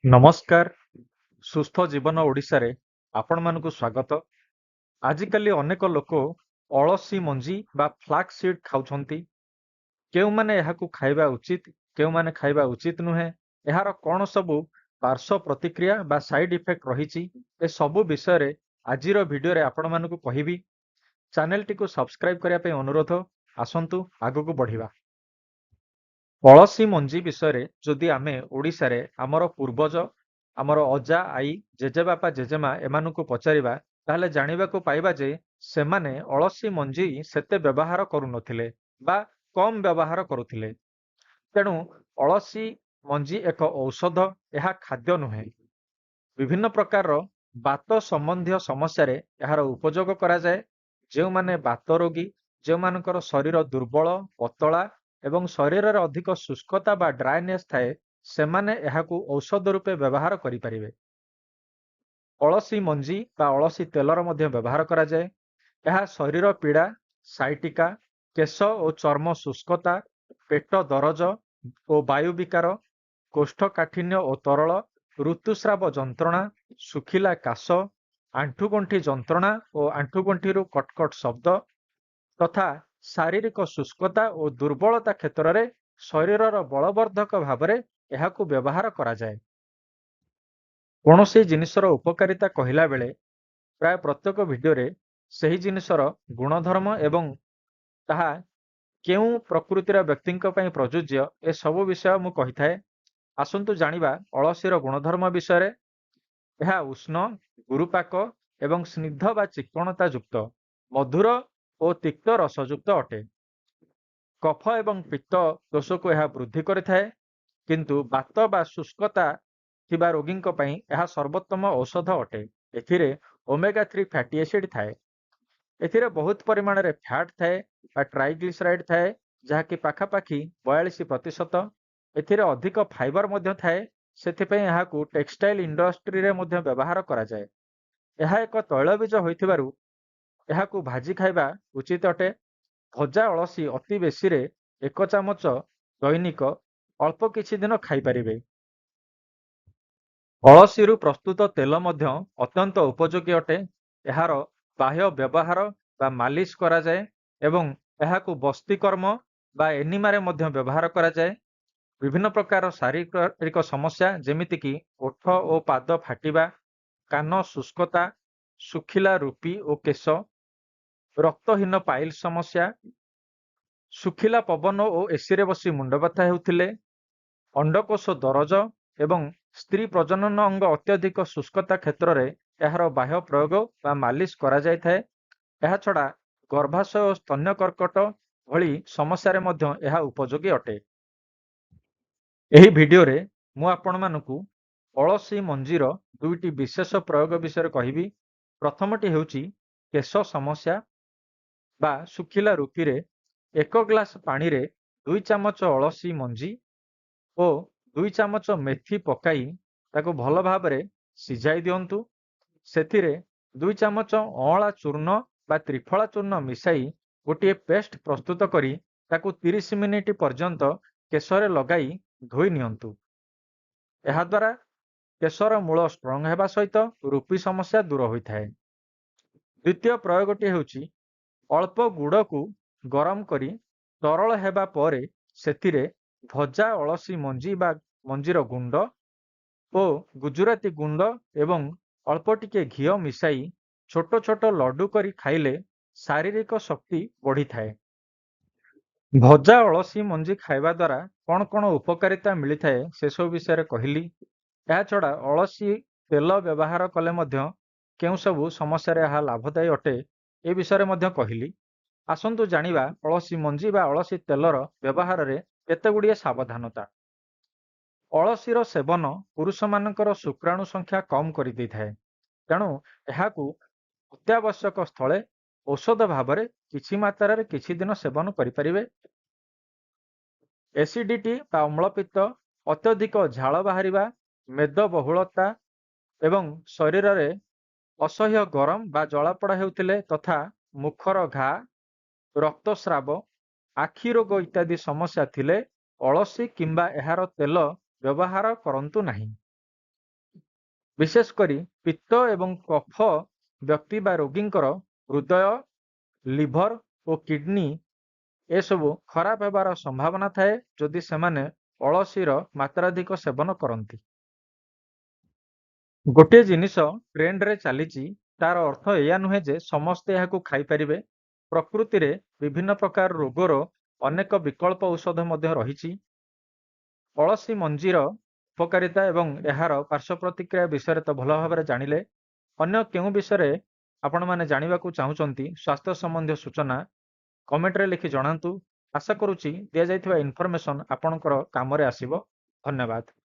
ନମସ୍କାର। ସୁସ୍ଥ ଜୀବନ ଓଡ଼ିଶାରେ ଆପଣମାନଙ୍କୁ ସ୍ୱାଗତ। ଆଜିକାଲି ଅନେକ ଲୋକ ଅଳସୀ ମଞ୍ଜି ବା ଫ୍ଲାକ୍ସ ସିଡ୍ ଖାଉଛନ୍ତି। କେଉଁମାନେ ଏହାକୁ ଖାଇବା ଉଚିତ, କେଉଁମାନେ ଖାଇବା ଉଚିତ ନୁହେଁ, ଏହାର କ'ଣ ସବୁ ପାର୍ଶ୍ୱ ପ୍ରତିକ୍ରିୟା ବା ସାଇଡ୍ ଇଫେକ୍ଟ ରହିଛି, ଏ ସବୁ ବିଷୟରେ ଆଜିର ଭିଡ଼ିଓରେ ଆପଣମାନଙ୍କୁ କହିବି। ଚ୍ୟାନେଲଟିକୁ ସବସ୍କ୍ରାଇବ କରିବା ପାଇଁ ଅନୁରୋଧ। ଆସନ୍ତୁ ଆଗକୁ ବଢ଼ିବା। ଅଳସୀ ମଞ୍ଜି ବିଷୟରେ ଯଦି ଆମେ ଓଡ଼ିଶାରେ ଆମର ପୂର୍ବଜ, ଆମର ଅଜା, ଆଈ, ଜେଜେବାପା, ଜେଜେମା ଏମାନଙ୍କୁ ପଚାରିବା, ତାହେଲେ ଜାଣିବାକୁ ପାଇବା ଯେ ସେମାନେ ଅଳସୀ ମଞ୍ଜି ସେତେ ବ୍ୟବହାର କରୁନଥିଲେ ବା କମ୍ ବ୍ୟବହାର କରୁଥିଲେ। ତେଣୁ ଅଳସୀ ମଞ୍ଜି ଏକ ଔଷଧ, ଏହା ଖାଦ୍ୟ ନୁହେଁ। ବିଭିନ୍ନ ପ୍ରକାରର ବାତ ସମ୍ବନ୍ଧୀୟ ସମସ୍ୟାରେ ଏହାର ଉପଯୋଗ କରାଯାଏ। ଯେଉଁମାନେ ବାତ ରୋଗୀ, ଯେଉଁମାନଙ୍କର ଶରୀର ଦୁର୍ବଳ, ପତଳା ଏବଂ ଶରୀରରେ ଅଧିକ ଶୁଷ୍କତା ବା ଡ୍ରାଏନେସ୍ ଥାଏ, ସେମାନେ ଏହାକୁ ଔଷଧ ରୂପେ ବ୍ୟବହାର କରିପାରିବେ। ଅଳସୀ ମଞ୍ଜି ବା ଅଳସୀ ତେଲର ମଧ୍ୟ ବ୍ୟବହାର କରାଯାଏ। ଏହା ଶରୀର ପୀଡ଼ା, ସାଇଟିକା, କେଶ ଓ ଚର୍ମ ଶୁଷ୍କତା, ପେଟ ଦରଜ ଓ ବାୟୁ ବିକାର, କୋଷ୍ଠକାଠିନ୍ୟ ଓ ତରଳ, ଋତୁସ୍ରାବ ଯନ୍ତ୍ରଣା, ଶୁଖିଲା କାଶ, ଆଣ୍ଠୁଗଣ୍ଠି ଯନ୍ତ୍ରଣା ଓ ଆଣ୍ଠୁଗଣ୍ଠିରୁ କଟକଟ ଶବ୍ଦ ତଥା ଶାରୀରିକ ଶୁଷ୍କତା ଓ ଦୁର୍ବଳତା କ୍ଷେତ୍ରରେ ଶରୀରର ବଳବର୍ଦ୍ଧକ ଭାବରେ ଏହାକୁ ବ୍ୟବହାର କରାଯାଏ। କୌଣସି ଜିନିଷର ଉପକାରିତା କହିଲା ବେଳେ ପ୍ରାୟ ପ୍ରତ୍ୟେକ ଭିଡ଼ିଓରେ ସେହି ଜିନିଷର ଗୁଣଧର୍ମ ଏବଂ ତାହା କେଉଁ ପ୍ରକୃତିର ବ୍ୟକ୍ତିଙ୍କ ପାଇଁ ପ୍ରଯୁଜ୍ୟ ଏସବୁ ବିଷୟ ମୁଁ କହିଥାଏ। ଆସନ୍ତୁ ଜାଣିବା ଅଳସୀର ଗୁଣଧର୍ମ ବିଷୟରେ। ଏହା ଉଷ୍ଣ, ଗୁରୁପାକ ଏବଂ ସ୍ନିଗ୍ଧ ବା ଚିକ୍କଣତା ଯୁକ୍ତ, ମଧୁର ଓ ତିକ୍ତ ରସଯୁକ୍ତ ଅଟେ। କଫ ଏବଂ ପିତ୍ତ ଦୋଷକୁ ଏହା ବୃଦ୍ଧି କରିଥାଏ, କିନ୍ତୁ ବାତ ବା ଶୁଷ୍କତା ଥିବା ରୋଗୀଙ୍କ ପାଇଁ ଏହା ସର୍ବୋତ୍ତମ ଔଷଧ ଅଟେ। ଏଥିରେ ଓମେଗା-3 ଫ୍ୟାଟି ଏସିଡ୍ ଥାଏ। ଏଥିରେ ବହୁତ ପରିମାଣରେ ଫ୍ୟାଟ୍ ଥାଏ ବା ଟ୍ରାଇଗ୍ଲିସରାଇଡ୍ ଥାଏ, ଯାହାକି ପାଖାପାଖି 42%। ଏଥିରେ ଅଧିକ ଫାଇବର ମଧ୍ୟ ଥାଏ, ସେଥିପାଇଁ ଏହାକୁ ଟେକ୍ସଟାଇଲ ଇଣ୍ଡଷ୍ଟ୍ରିରେ ମଧ୍ୟ ବ୍ୟବହାର କରାଯାଏ। ଏହା ଏକ ତୈଳବୀଜ ହୋଇଥିବାରୁ ଏହାକୁ ଭାଜି ଖାଇବା ଉଚିତ ଅଟେ। ଭଜା ଅଳସୀ ଅତି ବେଶୀରେ 1 ଚାମଚ ଦୈନିକ ଅଳ୍ପ କିଛି ଦିନ ଖାଇପାରିବେ। ଅଳସୀରୁ ପ୍ରସ୍ତୁତ ତେଲ ମଧ୍ୟ ଅତ୍ୟନ୍ତ ଉପଯୋଗୀ ଅଟେ। ଏହାର ବାହ୍ୟ ବ୍ୟବହାର ବା ମାଲିସ କରାଯାଏ ଏବଂ ଏହାକୁ ବସ୍ତିକର୍ମ ବା ଏନିମାରେ ମଧ୍ୟ ବ୍ୟବହାର କରାଯାଏ। ବିଭିନ୍ନ ପ୍ରକାର ଶାରୀରିକ ସମସ୍ୟା ଯେମିତିକି ଓଠ ଓ ପାଦ ଫାଟିବା, କାନ ଶୁଷ୍କତା, ଶୁଖିଲା ରୁପି ଓ କେଶ, ରକ୍ତହୀନ ପାଇଲ୍ ସମସ୍ୟା, ଶୁଖିଲା ପବନ ଓ ଏସିରେ ବସି ମୁଣ୍ଡବଥା ହେଉଥିଲେ, ଅଣ୍ଡକୋଷ ଦରଜ ଏବଂ ସ୍ତ୍ରୀ ପ୍ରଜନନ ଅଙ୍ଗ ଅତ୍ୟଧିକ ଶୁଷ୍କତା କ୍ଷେତ୍ରରେ ଏହାର ବାହ୍ୟ ପ୍ରୟୋଗ ବା ମାଲିସ କରାଯାଇଥାଏ। ଏହାଛଡ଼ା ଗର୍ଭାଶୟ ଓ ସ୍ତନ୍ୟ କର୍କଟ ଭଳି ସମସ୍ୟାରେ ମଧ୍ୟ ଏହା ଉପଯୋଗୀ ଅଟେ। ଏହି ଭିଡ଼ିଓରେ ମୁଁ ଆପଣମାନଙ୍କୁ ଅଳସୀ ମଞ୍ଜିର ଦୁଇଟି ବିଶେଷ ପ୍ରୟୋଗ ବିଷୟରେ କହିବି। ପ୍ରଥମଟି ହେଉଛି କେଶ ସମସ୍ୟା ବା ଶୁଖିଲା ରୁପିରେ 1 ଗ୍ଲାସ ପାଣିରେ 2 ଚାମଚ ଅଳସୀ ମଞ୍ଜି ଓ 2 ଚାମଚ ମେଥି ପକାଇ ତାକୁ ଭଲ ଭାବରେ ସିଝାଇ ଦିଅନ୍ତୁ। ସେଥିରେ 2 ଚାମଚ ଅଁଳା ଚୂର୍ଣ୍ଣ ବା ତ୍ରିଫଳା ଚୂର୍ଣ୍ଣ ମିଶାଇ ଗୋଟିଏ ପେଷ୍ଟ ପ୍ରସ୍ତୁତ କରି ତାକୁ 30 ମିନିଟ୍ ପର୍ଯ୍ୟନ୍ତ କେଶରେ ଲଗାଇ ଧୋଇ ନିଅନ୍ତୁ। ଏହାଦ୍ୱାରା କେଶର ମୂଳ ଷ୍ଟ୍ରଙ୍ଗ ହେବା ସହିତ ରୁପି ସମସ୍ୟା ଦୂର ହୋଇଥାଏ। ଦ୍ୱିତୀୟ ପ୍ରୟୋଗଟି ହେଉଛି ଅଳ୍ପ ଗୁଡ଼କୁ ଗରମ କରି ତରଳ ହେବା ପରେ ସେଥିରେ ଭଜା ଅଳସୀ ମଞ୍ଜି ବା ମଞ୍ଜିର ଗୁଣ୍ଡ ଓ ଗୁଜୁରାତି ଗୁଣ୍ଡ ଏବଂ ଅଳ୍ପ ଟିକେ ଘିଅ ମିଶାଇ ଛୋଟ ଛୋଟ ଲଡୁ କରି ଖାଇଲେ ଶାରୀରିକ ଶକ୍ତି ବଢ଼ିଥାଏ। ଭଜା ଅଳସୀ ମଞ୍ଜି ଖାଇବା ଦ୍ୱାରା କ'ଣ କ'ଣ ଉପକାରିତା ମିଳିଥାଏ ସେସବୁ ବିଷୟରେ କହିଲି। ଏହାଛଡ଼ା ଅଳସୀ ତେଲ ବ୍ୟବହାର କଲେ ମଧ୍ୟ କେଉଁ ସବୁ ସମସ୍ୟାରେ ଏହା ଲାଭଦାୟୀ ଅଟେ ଏ ବିଷୟରେ ମଧ୍ୟ କହିଲି। ଆସନ୍ତୁ ଜାଣିବା ଅଳସୀ ମଞ୍ଜି ବା ଅଳସୀ ତେଲର ବ୍ୟବହାରରେ କେତେଗୁଡ଼ିଏ ସାବଧାନତା। ଅଳସୀର ସେବନ ପୁରୁଷମାନଙ୍କର ଶୁକ୍ରାଣୁ ସଂଖ୍ୟା କମ୍ କରିଦେଇଥାଏ। ତେଣୁ ଏହାକୁ ଅତ୍ୟାବଶ୍ୟକ ସ୍ଥଳେ ଔଷଧ ଭାବରେ କିଛି ମାତ୍ରାରେ କିଛି ଦିନ ସେବନ କରିପାରିବେ। ଏସିଡିଟି ବା ଅମ୍ଳପିତ୍ତ, ଅତ୍ୟଧିକ ଝାଳ ବାହାରିବା, ମେଦବହୁଳତା ଏବଂ ଶରୀରରେ ଅସହ୍ୟ ଗରମ ବା ଜଳାପୋଡ଼ା ହେଉଥିଲେ ତଥା ମୁଖର ଘା, ରକ୍ତସ୍ରାବ, ଆଖି ରୋଗ ଇତ୍ୟାଦି ସମସ୍ୟା ଥିଲେ ଅଳସୀ କିମ୍ବା ଏହାର ତେଲ ବ୍ୟବହାର କରନ୍ତୁ ନାହିଁ। ବିଶେଷ କରି ପିତ୍ତ ଏବଂ କଫ ବ୍ୟକ୍ତି ବା ରୋଗୀଙ୍କର ହୃଦୟ, ଲିଭର ଓ କିଡନୀ ଏସବୁ ଖରାପ ହେବାର ସମ୍ଭାବନା ଥାଏ ଯଦି ସେମାନେ ଅଳସୀର ମାତ୍ରାଧିକ ସେବନ କରନ୍ତି। ଗୋଟିଏ ଜିନିଷ ଟ୍ରେଣ୍ଡରେ ଚାଲିଛି, ତାର ଅର୍ଥ ଏଇଆ ନୁହେଁ ଯେ ସମସ୍ତେ ଏହାକୁ ଖାଇପାରିବେ। ପ୍ରକୃତିରେ ବିଭିନ୍ନ ପ୍ରକାର ରୋଗର ଅନେକ ବିକଳ୍ପ ଔଷଧ ମଧ୍ୟ ରହିଛି। ଅଳସୀ ମଞ୍ଜିର ଉପକାରିତା ଏବଂ ଏହାର ପାର୍ଶ୍ୱ ପ୍ରତିକ୍ରିୟା ବିଷୟରେ ତ ଭଲ ଭାବରେ ଜାଣିଲେ। ଅନ୍ୟ କେଉଁ ବିଷୟରେ ଆପଣମାନେ ଜାଣିବାକୁ ଚାହୁଁଛନ୍ତି ସ୍ୱାସ୍ଥ୍ୟ ସମ୍ବନ୍ଧୀୟ ସୂଚନା କମେଣ୍ଟରେ ଲେଖି ଜଣାନ୍ତୁ। ଆଶା କରୁଛି ଦିଆଯାଇଥିବା ଇନଫର୍ମେସନ ଆପଣଙ୍କର କାମରେ ଆସିବ। ଧନ୍ୟବାଦ।